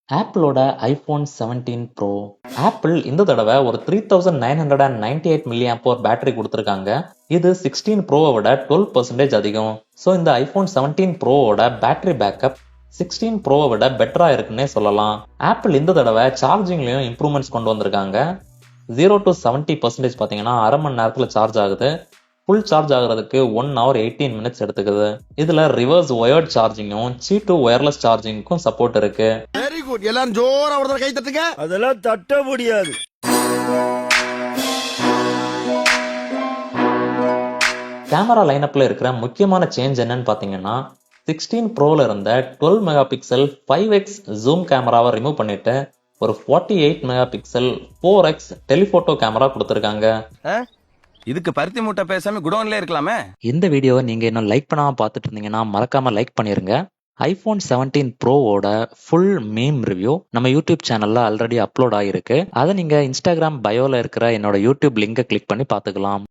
ஆப்பிளோட iPhone 17 bro. Apple இந்த தடவை ஒரு 3998 மில்லி ஆம்பர் பேட்டரி கொடுத்துருக்காங்க. இது 16 ப்ரோவை விட 12% அதிகம். ஸோ இந்த ஐஃபோன் 17 ப்ரோவோட பேட்டரி பேக்கப் 16 ப்ரோவை விட பெட்டரா இருக்குன்னே சொல்லலாம். ஆப்பிள் இந்த தடவை சார்ஜிங்லயும் இம்ப்ரூவ்மெண்ட்ஸ் கொண்டு வந்திருக்காங்க. 0 to 70% பார்த்தீங்கன்னா அரை மணி நேரத்தில் சார்ஜ் ஆகுது. ஃபுல் சார்ஜ் ஆகுறதுக்கு 1 hour 18 minutes எடுத்துக்குது. இதுல ரிவர்ஸ் ஒயர்ட் சார்ஜிங்கும் C2 ஒயர்லெஸ் சார்ஜிங்க்கும் சப்போர்ட் இருக்கு. Very good. எல்லாரும் ஜோரா ஒரு கை தட்டுங்க. அதெல்லாம் தட்ட முடியாது. கேமரா லைனப்ல இருக்கிற முக்கியமான சேஞ்ச் என்னன்னு பாத்தீங்கன்னா 16 ப்ரோல இருந்த 12 மெகா பிக்சல் 5x ஜூம் கேமராவை ரிமூவ் பண்ணிட்டு ஒரு 48 mega pixel 4x telephoto camera கொடுத்திருக்காங்க. இதுக்கு பருத்தி மூட்டை பேசாம குடோன்ல இருக்கலாமே. இந்த வீடியோவை நீங்க இன்னும் லைக் பண்ணாம பார்த்துட்டு இருந்தீங்கன்னா மறக்காம லைக் பண்ணிருங்க. ஐபோன் 17 ப்ரோவோட ஃபுல் மீம் ரிவ்யூ நம்ம யூடியூப் சேனல்ல ஆல்ரெடி அப்லோட் ஆகிருக்கு. அதை நீங்க இன்ஸ்டாகிராம் பயோல இருக்கிற என்னோட யூடியூப் லிங்கை கிளிக் பண்ணி பார்த்துக்கலாம்.